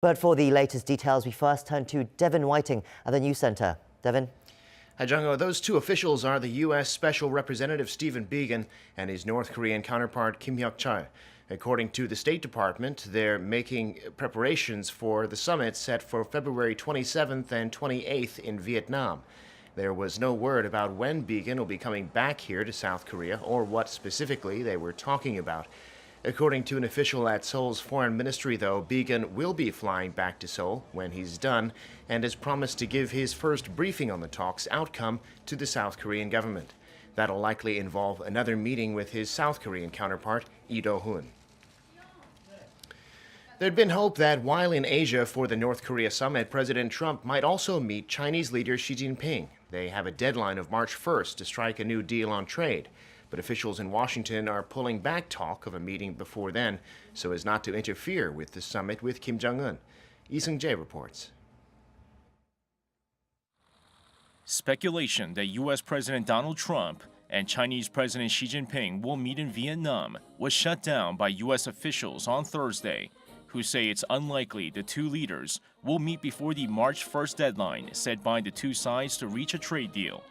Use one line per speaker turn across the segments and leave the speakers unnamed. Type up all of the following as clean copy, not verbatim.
But for the latest details, we first turn to Devin Whiting at the News Center. Devin?
Hi, Jung-ho. Those two officials are the U.S. Special Representative Stephen Biegun and his North Korean counterpart Kim Hyuk-chul. According to the State Department, they're making preparations for the summit set for February 27th and 28th in Vietnam. There was no word about when Biegun will be coming back here to South Korea or what specifically they were talking about. According to an official at Seoul's foreign ministry, though, Biegun will be flying back to Seoul when he's done and has promised to give his first briefing on the talks' outcome to the South Korean government. That'll likely involve another meeting with his South Korean counterpart, Lee Do-hoon. There'd been hope that while in Asia for the North Korea summit, President Trump might also meet Chinese leader Xi Jinping. They have a deadline of March 1st to strike a new deal on trade. But officials in Washington are pulling back talk of a meeting before then so as not to interfere with the summit with Kim Jong-un. Lee Seung-jae reports.
Speculation that U.S. President Donald Trump and Chinese President Xi Jinping will meet in Vietnam was shut down by U.S. officials on Thursday, who say it's unlikely the two leaders will meet before the March 1st deadline set by the two sides to reach a trade deal.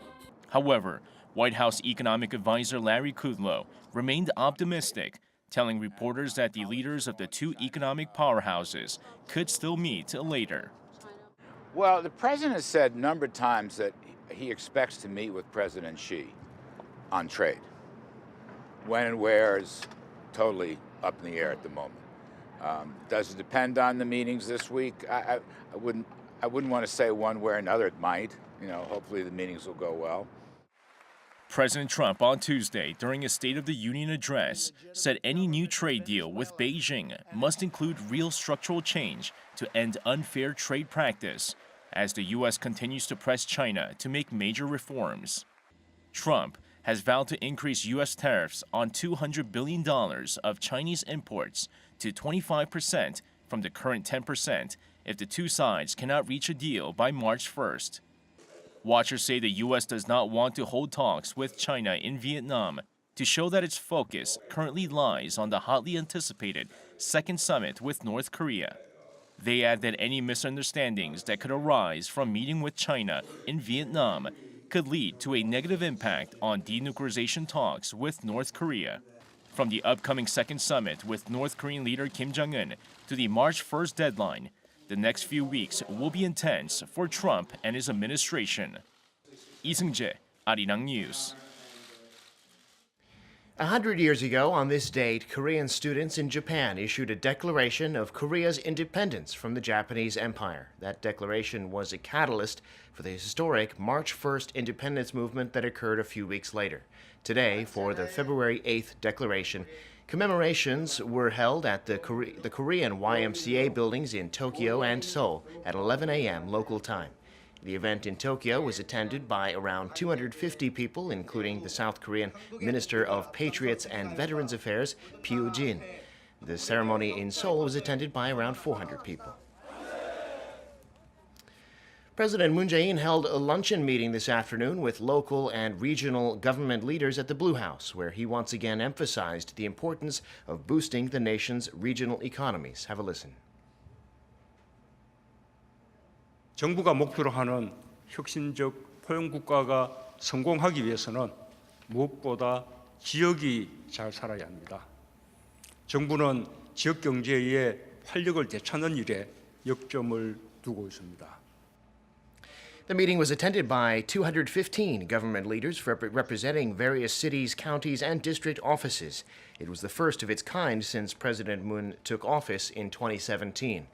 However, White House economic advisor Larry Kudlow remained optimistic, telling reporters that the leaders of the two economic powerhouses could still meet later.
Well, the president has said a number of times that he expects to meet with President Xi on trade. When and where is totally up in the air at the moment. Does it depend on the meetings this week? I wouldn't want to say one way or another. It might. Hopefully the meetings will go well.
President Trump on Tuesday, during a State of the Union address, said any new trade deal with Beijing must include real structural change to end unfair trade practice, as the U.S. continues to press China to make major reforms. Trump has vowed to increase U.S. tariffs on $200 billion of Chinese imports to 25% from the current 10% if the two sides cannot reach a deal by March 1st. Watchers say the U.S. does not want to hold talks with China in Vietnam to show that its focus currently lies on the hotly anticipated second summit with North Korea. They add that any misunderstandings that could arise from meeting with China in Vietnam could lead to a negative impact on denuclearization talks with North Korea. From the upcoming second summit with North Korean leader Kim Jong-un to the March 1st deadline, the next few weeks will be intense for Trump and his administration. Lee Seung-jae, Arirang News.
100 years ago, on this date, Korean students in Japan issued a declaration of Korea's independence from the Japanese Empire. That declaration was a catalyst for the historic March 1st independence movement that occurred a few weeks later. Today, for the February 8th declaration, commemorations were held at the Korean YMCA buildings in Tokyo and Seoul at 11 a.m. local time. The event in Tokyo was attended by around 250 people, including the South Korean Minister of Patriots and Veterans Affairs, Pyeongchang. The ceremony in Seoul was attended by around 400 people. President Moon Jae-in held a luncheon meeting this afternoon with local and regional government leaders at the Blue House, where he once again emphasized the importance of boosting the nation's regional economies. Have a listen.
정부가 목표로 하는 혁신적 포용 국가가 성공하기 위해서는 무엇보다 지역이 잘 살아야 합니다. 정부는 지역 경제의 활력을 되찾는 일에 역점을 두고 있습니다.
The meeting was attended by 215 government leaders representing various cities, counties, and district offices. It was the first of its kind since President Moon took office in 2017.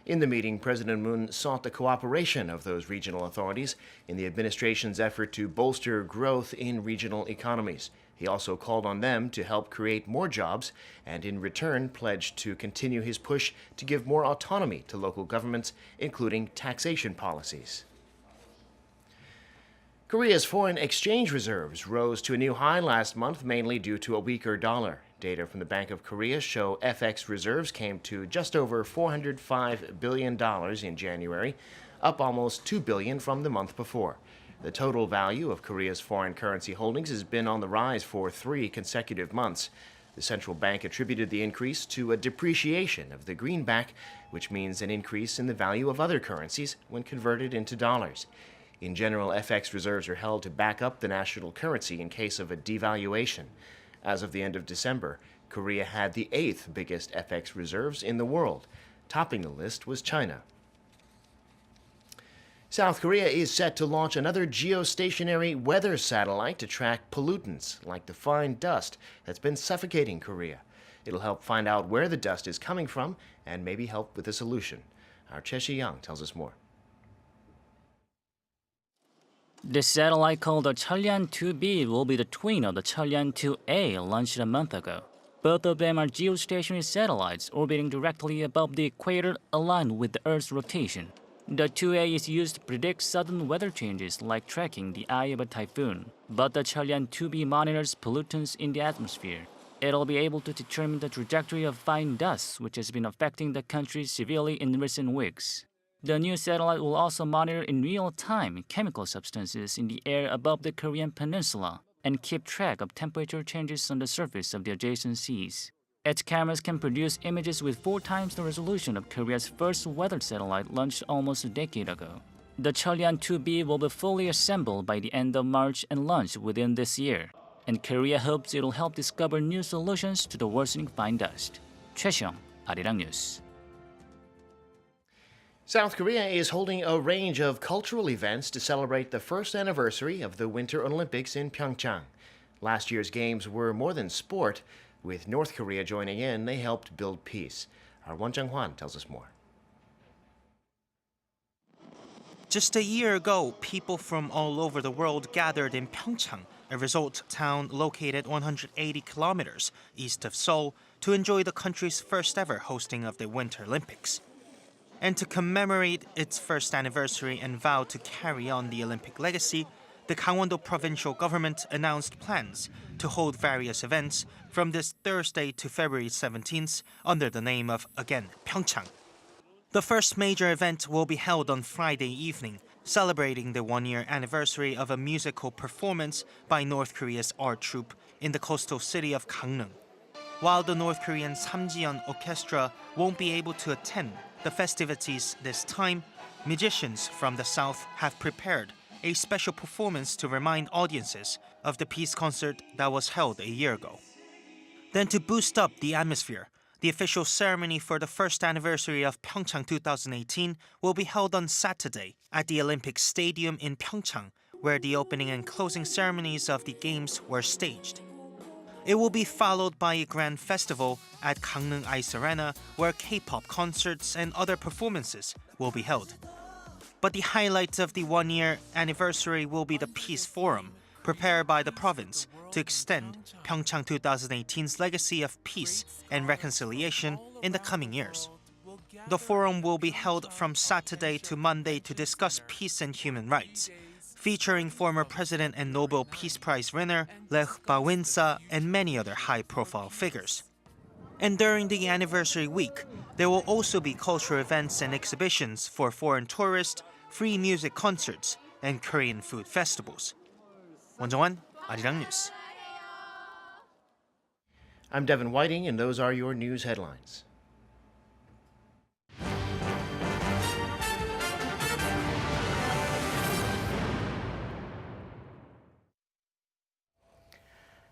In the meeting, President Moon sought the cooperation of those regional authorities in the administration's effort to bolster growth in regional economies. He also called on them to help create more jobs and in return pledged to continue his push to give more autonomy to local governments, including taxation policies. Korea's foreign exchange reserves rose to a new high last month, mainly due to a weaker dollar. Data from the Bank of Korea show FX reserves came to just over $405 billion in January, up almost $2 billion from the month before. The total value of Korea's foreign currency holdings has been on the rise for 3 consecutive months. The central bank attributed the increase to a depreciation of the greenback, which means an increase in the value of other currencies when converted into dollars. In general, FX reserves are held to back up the national currency in case of a devaluation. As of the end of December, Korea had the 8th biggest FX reserves in the world. Topping the list was China. South Korea is set to launch another geostationary weather satellite to track pollutants like the fine dust that's been suffocating Korea. It'll help find out where the dust is coming from and maybe help with a solution. Our Arirang tells us more.
The satellite called the Cheolyan-2B will be the twin of the Cheolyan-2A launched a month ago. Both of them are geostationary satellites orbiting directly above the equator aligned with the Earth's rotation. The 2A is used to predict sudden weather changes like tracking the eye of a typhoon, but the Cheolyan-2B monitors pollutants in the atmosphere. It'll be able to determine the trajectory of fine dust, which has been affecting the country severely in recent weeks. The new satellite will also monitor in real time chemical substances in the air above the Korean peninsula and keep track of temperature changes on the surface of the adjacent seas. Its cameras can produce images with 4 times the resolution of Korea's first weather satellite launched almost a decade ago. The Cheolyan-2B will be fully assembled by the end of March and launched within this year, and Korea hopes it'll help discover new solutions to the worsening fine dust. 최시영, Arirang News.
South Korea is holding a range of cultural events to celebrate the first anniversary of the Winter Olympics in PyeongChang. Last year's games were more than sport. With North Korea joining in, they helped build peace. Our Won Jung-hwan tells us more.
Just a year ago, people from all over the world gathered in PyeongChang, a resort town located 180 kilometers east of Seoul, to enjoy the country's first ever hosting of the Winter Olympics. And to commemorate its first anniversary and vow to carry on the Olympic legacy, the Gangwon-do provincial government announced plans to hold various events from this Thursday to February 17th under the name of, again, PyeongChang. The first major event will be held on Friday evening, celebrating the one-year anniversary of a musical performance by North Korea's art troupe in the coastal city of Gangneung. While the North Korean Samjiyeon Orchestra won't be able to attend the festivities this time, musicians from the south have prepared a special performance to remind audiences of the peace concert that was held a year ago. Then to boost up the atmosphere, the official ceremony for the first anniversary of PyeongChang 2018 will be held on Saturday at the Olympic Stadium in PyeongChang, where the opening and closing ceremonies of the Games were staged. It will be followed by a grand festival at Gangneung Ice Arena, where K-pop concerts and other performances will be held. But the highlight of the one-year anniversary will be the Peace Forum, prepared by the province to extend PyeongChang 2018's legacy of peace and reconciliation in the coming years. The forum will be held from Saturday to Monday to discuss peace and human rights, featuring former President and Nobel Peace Prize winner Lech Walesa and many other high-profile figures. And during the anniversary week, there will also be cultural events and exhibitions for foreign tourists, free music concerts, and Korean food festivals. Won Jung-hwan, Arirang News.
I'm Devin Whiting, and those are your news headlines.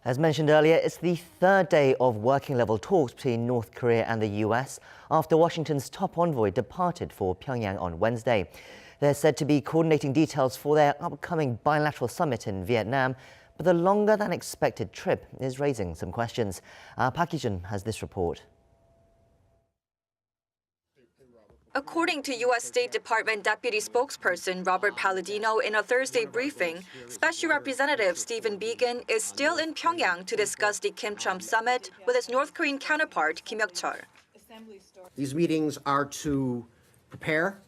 As mentioned earlier, it's the third day of working-level talks between North Korea and the U.S. after Washington's top envoy departed for Pyongyang on Wednesday. They're said to be coordinating details for their upcoming bilateral summit in Vietnam, but the longer-than-expected trip is raising some questions. Park Hee-jun has this report.
According to U.S. State Department Deputy Spokesperson Robert Palladino in a Thursday briefing, Special Representative Stephen Biegun is still in Pyongyang to discuss the Kim-Trump summit with his North Korean counterpart Kim Hyok-chol.
These meetings are to prepare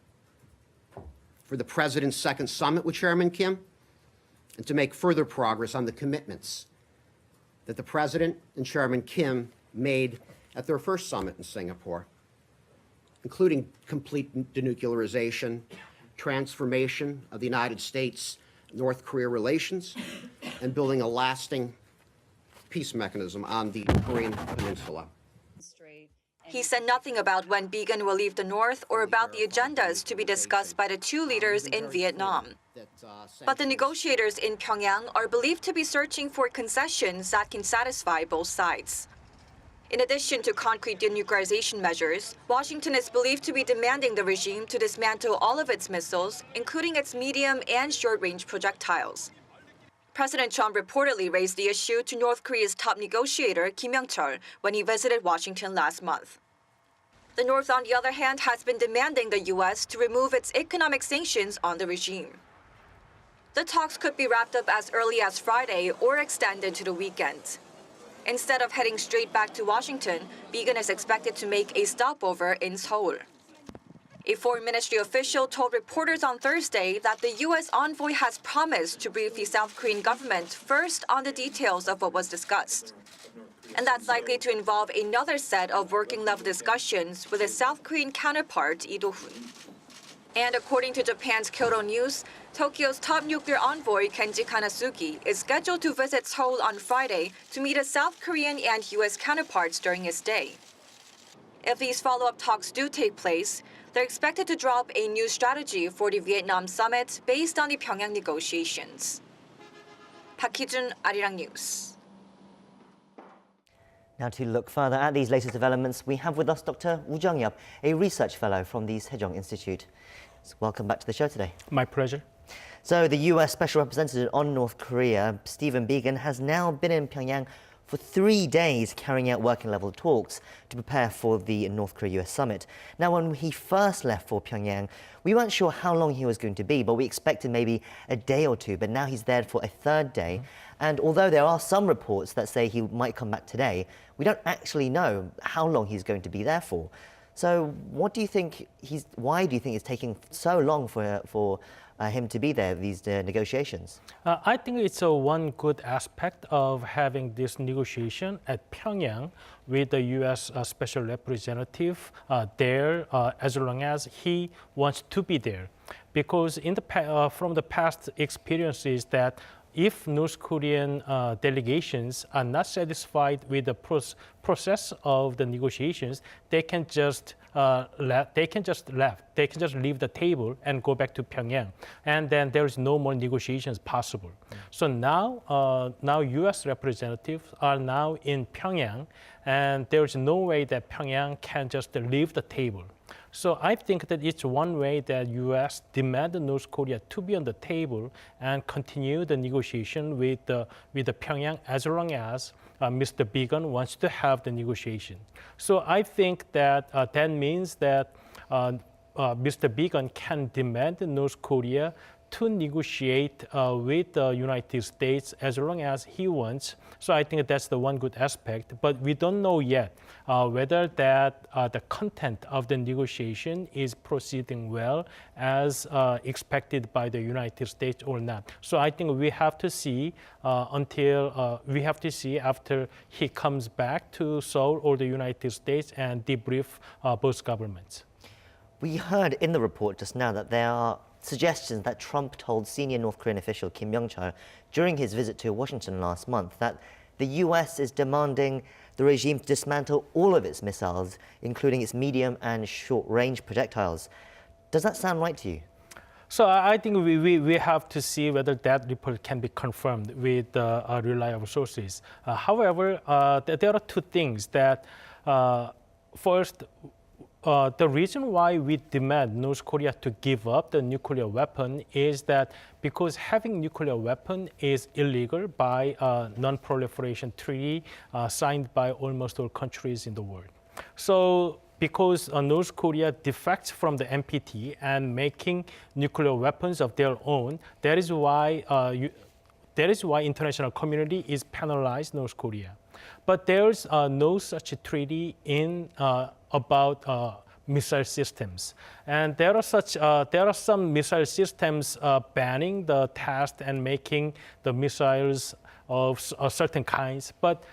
for the President's second summit with Chairman Kim and to make further progress on the commitments that the President and Chairman Kim made at their first summit in Singapore, including complete denuclearization, transformation of the United States-North Korea relations, and building a lasting peace mechanism on the Korean Peninsula.
He said nothing about when Biegun will leave the North or about the agendas to be discussed by the two leaders in Vietnam. But the negotiators in Pyongyang are believed to be searching for concessions that can satisfy both sides. In addition to concrete denuclearization measures, Washington is believed to be demanding the regime to dismantle all of its missiles, including its medium and short-range projectiles. President Trump reportedly raised the issue to North Korea's top negotiator Kim Yong-chol when he visited Washington last month. The North, on the other hand, has been demanding the U.S. to remove its economic sanctions on the regime. The talks could be wrapped up as early as Friday or extended to the weekend. Instead of heading straight back to Washington, Biegun is expected to make a stopover in Seoul. A foreign ministry official told reporters on Thursday that the U.S. envoy has promised to brief the South Korean government first on the details of what was discussed. And that's likely to involve another set of working-level discussions with his South Korean counterpart, Lee Do-hoon. And according to Japan's Kyodo News, Tokyo's top nuclear envoy Kenji Kanasugi is scheduled to visit Seoul on Friday to meet his South Korean and U.S. counterparts during his stay. If these follow-up talks do take place, they're expected to draw up a new strategy for the Vietnam summit based on the Pyongyang negotiations. Park Hee-jun, Arirang News.
Now to look further at these latest developments, we have with us Dr. Woo Jung-yup, a research fellow from the Sejong Institute. So welcome back to the show today.
My pleasure.
So the U.S. Special Representative on North Korea, Stephen Biegun, has now been in Pyongyang for 3 days carrying out working-level talks to prepare for the North Korea-U.S. summit. Now, when he first left for Pyongyang, we weren't sure how long he was going to be, but we expected maybe a day or two. But now he's there for a third day. And although there are some reports that say he might come back today, we don't actually know how long he's going to be there for. So what do you think why do you think it's taking so long for him to be there, these negotiations?
I think it's one good aspect of having this negotiation at Pyongyang with the U.S. Special Representative there as long as he wants to be there. Because in from the past experiences that if North Korean delegations are not satisfied with the process of the negotiations, they can just leave the table and go back to Pyongyang, and then there is no more negotiations possible. So now, U.S. representatives are now in Pyongyang, and there is no way that Pyongyang can just leave the table. So I think that it's one way that U.S. demand North Korea to be on the table and continue the negotiation with the Pyongyang as long as Mr. Biegun wants to have the negotiation. So I think that that means that Mr. Biegun can demand North Korea to negotiate with the United States as long as he wants. So I think that's the one good aspect. But we don't know yet whether that the content of the negotiation is proceeding well as expected by the United States or not. So I think we have to see after he comes back to Seoul or the United States and debrief both governments.
We heard in the report just now that there are suggestions that Trump told senior North Korean official Kim Yong-chol during his visit to Washington last month that the U.S. is demanding the regime to dismantle all of its missiles, including its medium and short-range projectiles. Does that sound right to you?
So I think we have to see whether that report can be confirmed with reliable sources. However, there are two things that, first, the reason why we demand North Korea to give up the nuclear weapon is that because having nuclear weapon is illegal by non-proliferation treaty signed by almost all countries in the world. So because North Korea defects from the NPT and making nuclear weapons of their own, that is why international community is penalized North Korea. But there's no such treaty in about missile systems, and there are some missile systems banning the test and making the missiles of certain kinds. But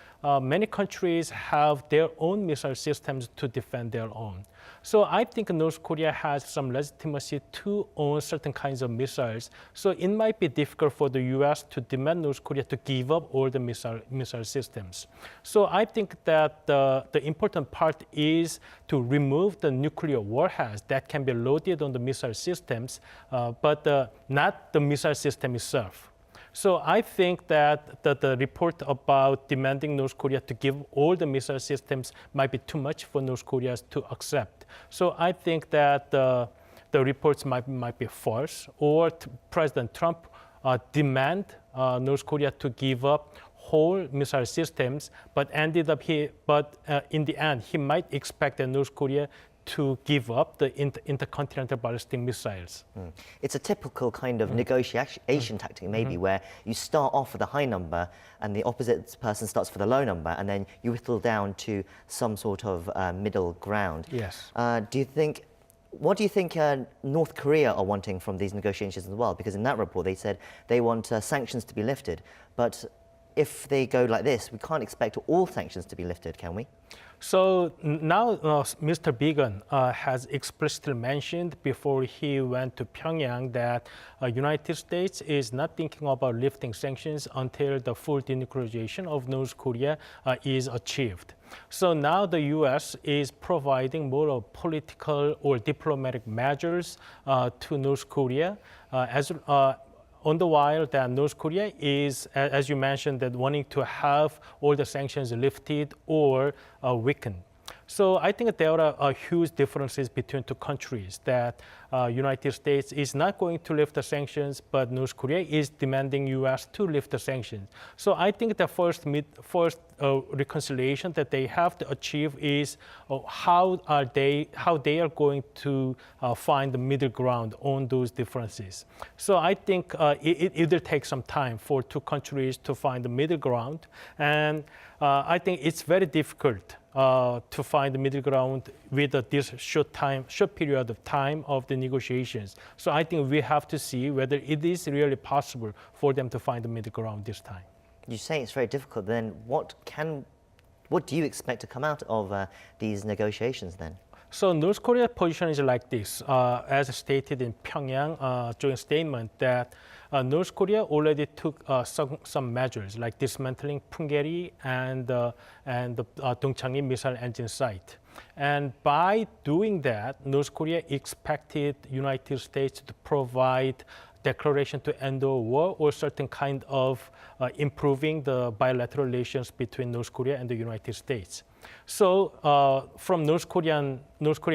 many countries have their own missile systems to defend their own. So I think North Korea has some legitimacy to own certain kinds of missiles. So it might be difficult for the U.S. to demand North Korea to give up all the missile systems. So I think that the important part is to remove the nuclear warheads that can be loaded on the missile systems, but not the missile system itself. So I think that the report about demanding North Korea to give all the missile systems might be too much for North Korea to accept. So I think that the reports might be false, or President Trump demand North Korea to give up whole missile systems, but in the end, he might expect that North Korea to give up the intercontinental ballistic missiles.
It's a typical kind of negotiation tactic, maybe, where you start off with a high number and the opposite person starts with a low number, and then you whittle down to some sort of middle ground.
Yes.
What do you think North Korea are wanting from these negotiations as well? Because in that report, they said they want sanctions to be lifted. But if they go like this, we can't expect all sanctions to be lifted, can we?
So now Mr. Biegun has explicitly mentioned before he went to Pyongyang that United States is not thinking about lifting sanctions until the full denuclearization of North Korea is achieved. So now the U.S. is providing more of political or diplomatic measures to North Korea on the while that North Korea is, as you mentioned, that wanting to have all the sanctions lifted or weakened. So I think there are huge differences between two countries, that United States is not going to lift the sanctions, but North Korea is demanding U.S. to lift the sanctions. So I think the first reconciliation that they have to achieve is how they are going to find the middle ground on those differences. So I think it will take some time for two countries to find the middle ground, and I think it's very difficult to find the middle ground with this short period of time of the negotiations. So I think we have to see whether it is really possible for them to find the middle ground this time.
You say it's very difficult. Then what do you expect to come out of these negotiations then?
So North Korea's position is like this, as stated in Pyongyang during statement that North Korea already took some measures like dismantling Punggye-ri and the Dongchang missile engine site. And by doing that, North Korea expected United States to provide declaration to end the war or certain kind of improving the bilateral relations between North Korea and the United States. So from North Korean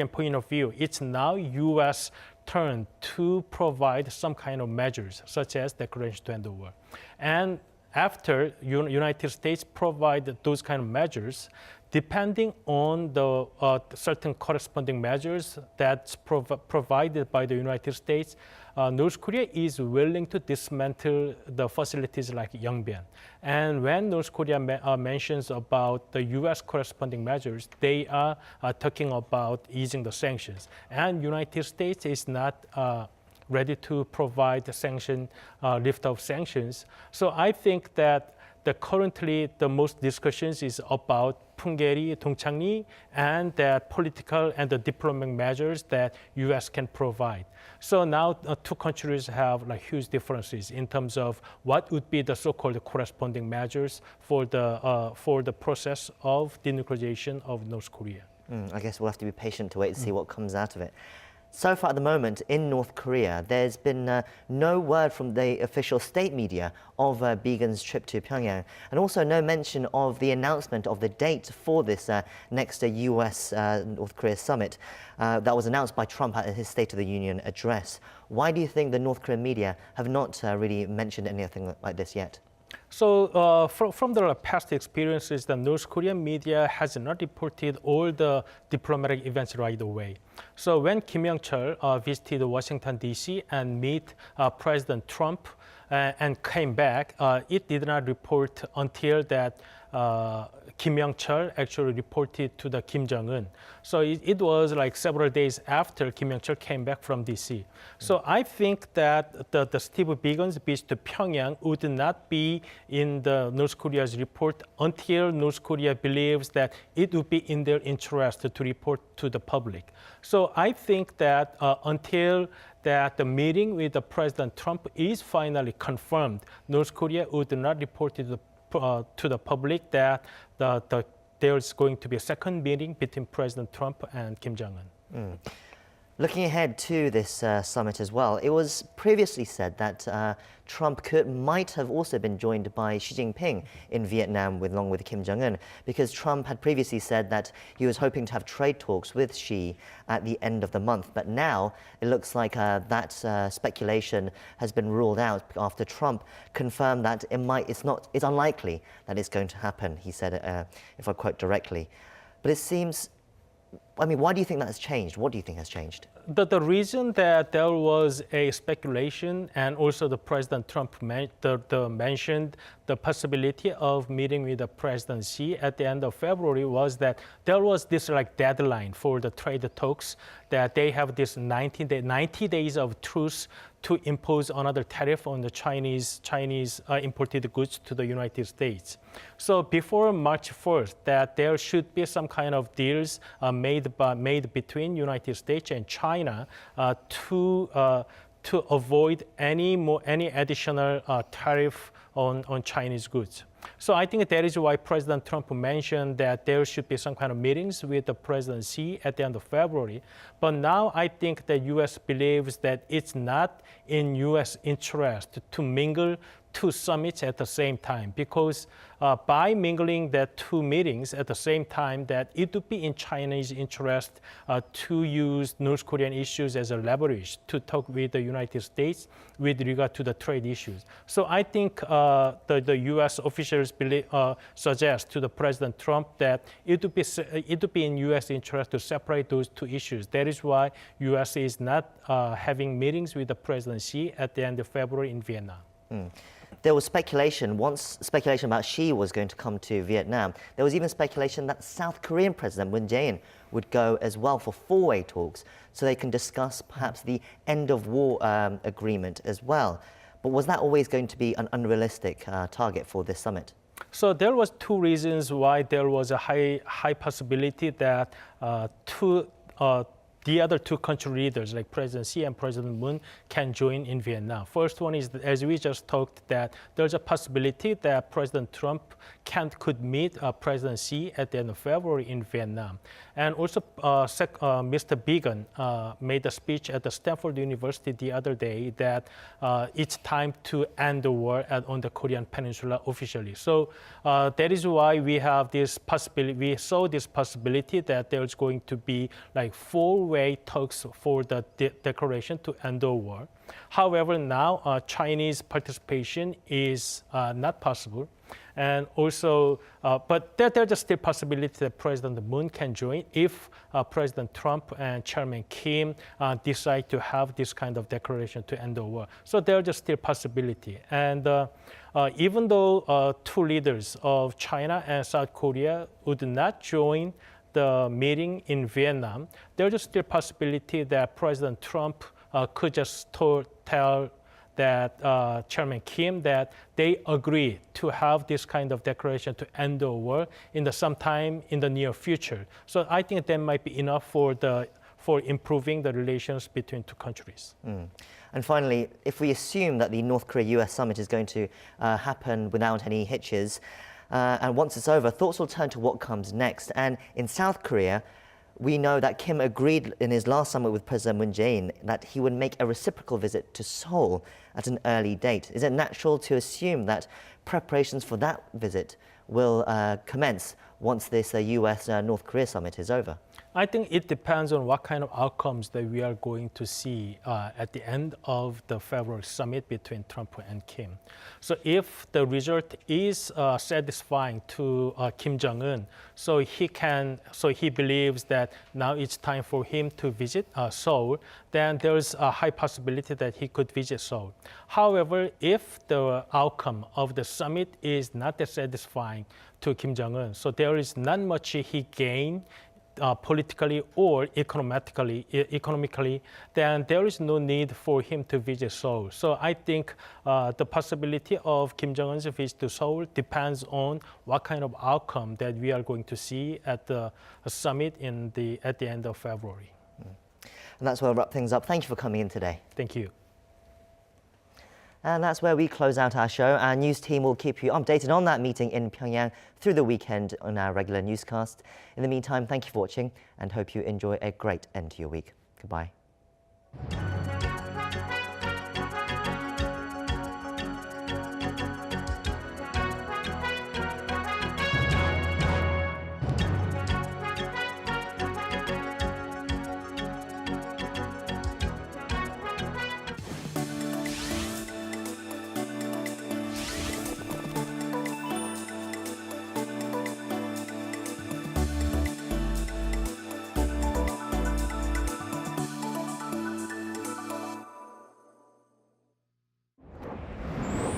point of view, it's now U.S. turn to provide some kind of measures, such as declaration to end the war. And after United States provide those kind of measures, depending on the certain corresponding measures that's provided by the United States, North Korea is willing to dismantle the facilities like Yongbyon. And when North Korea mentions about the U.S. corresponding measures, they are talking about easing the sanctions. And United States is not ready to provide the lift of sanctions. So I think that currently the most discussions is about Punggye-ri, Dongchang-ri, and the political and the diplomatic measures that U.S. can provide. So now two countries have like huge differences in terms of what would be the so-called corresponding measures for the process of denuclearization of North Korea.
I guess we'll have to be patient to wait and see what comes out of it. So far at the moment in North Korea, there's been no word from the official state media of Biegun's trip to Pyongyang, and also no mention of the announcement of the date for this next U.S. North Korea summit that was announced by Trump at his State of the Union address. Why do you think the North Korean media have not really mentioned anything like this yet?
So from the past experiences, the North Korean media has not reported all the diplomatic events right away. So when Kim Young-chul visited Washington, D.C. and met President Trump and came back, it did not report until that Kim Young-chul actually reported to the Kim Jong-un. So it was like several days after Kim Young-chul came back from DC. So I think that the Steve Biegun's visit to Pyongyang would not be in the North Korea's report until North Korea believes that it would be in their interest to report to the public. So I think that until that the meeting with the President Trump is finally confirmed, North Korea would not report to the public that there's going to be a second meeting between President Trump and Kim Jong-un.
Looking ahead to this summit as well, it was previously said that Trump might have also been joined by Xi Jinping in Vietnam along with Kim Jong-un, because Trump had previously said that he was hoping to have trade talks with Xi at the end of the month. But now it looks like that speculation has been ruled out after Trump confirmed that it's unlikely that it's going to happen. He said it, if I quote directly. But it seems, I mean, why do you think that has changed? What do you think has changed?
The reason that there was a speculation, and also the President Trump mentioned the possibility of meeting with the President Xi at the end of February, was that there was this like deadline for the trade talks, that they have this 90 days of truce to impose another tariff on the Chinese imported goods to the United States. So before March 1st, that there should be some kind of deals made between United States and China to avoid any additional tariff on Chinese goods. So I think that is why President Trump mentioned that there should be some kind of meetings with the President Xi at the end of February. But now I think the U.S. believes that it's not in U.S. interest to mingle two summits at the same time, because by mingling the two meetings at the same time, that it would be in China's interest to use North Korean issues as a leverage to talk with the United States with regard to the trade issues. So I think the U.S. officials suggest to the President Trump that it would be in U.S. interest to separate those two issues. That is why U.S. is not having meetings with the President Xi at the end of February in Vietnam.
There was speculation about Xi was going to come to Vietnam. There was even speculation that South Korean President Moon Jae-in would go as well for four-way talks, so they can discuss perhaps the end of war agreement as well. But was that always going to be an unrealistic target for this summit?
So there was two reasons why there was a high possibility that the other two country leaders, like President Xi and President Moon, can join in Vietnam. First one is, as we just talked, that there's a possibility that President Trump could meet President Xi at the end of February in Vietnam. And also, Mr. Biegun made a speech at the Stanford University the other day that it's time to end the war on the Korean Peninsula officially. So that is why we have this possibility. We saw this possibility that there's going to be like four-way talks for the declaration to end the war. However, now Chinese participation is not possible. And also, but there's still possibility that President Moon can join if President Trump and Chairman Kim decide to have this kind of declaration to end the war. So there's still possibility. And even though two leaders of China and South Korea would not join the meeting in Vietnam, there's still possibility that President Trump could just tell that Chairman Kim that they agree to have this kind of declaration to end the war sometime in the near future. So I think that might be enough for improving the relations between two countries.
And finally, if we assume that the North Korea-U.S. summit is going to happen without any hitches, and once it's over, thoughts will turn to what comes next. And in South Korea, we know that Kim agreed in his last summit with President Moon Jae-in that he would make a reciprocal visit to Seoul at an early date. Is it natural to assume that preparations for that visit will commence once this U.S.-North Korea summit is over?
I think it depends on what kind of outcomes that we are going to see at the end of the February summit between Trump and Kim. So if the result is satisfying to Kim Jong-un, so he believes that now it's time for him to visit Seoul, then there's a high possibility that he could visit Seoul. However, if the outcome of the summit is not that satisfying to Kim Jong-un, so there is not much he gained politically or economically, then there is no need for him to visit Seoul. So I think the possibility of Kim Jong-un's visit to Seoul depends on what kind of outcome that we are going to see at the summit at the end of February.
And that's where we'll wrap things up. Thank you for coming in today.
Thank you.
And that's where we close out our show. Our news team will keep you updated on that meeting in Pyongyang through the weekend on our regular newscast. In the meantime, thank you for watching and hope you enjoy a great end to your week. Goodbye.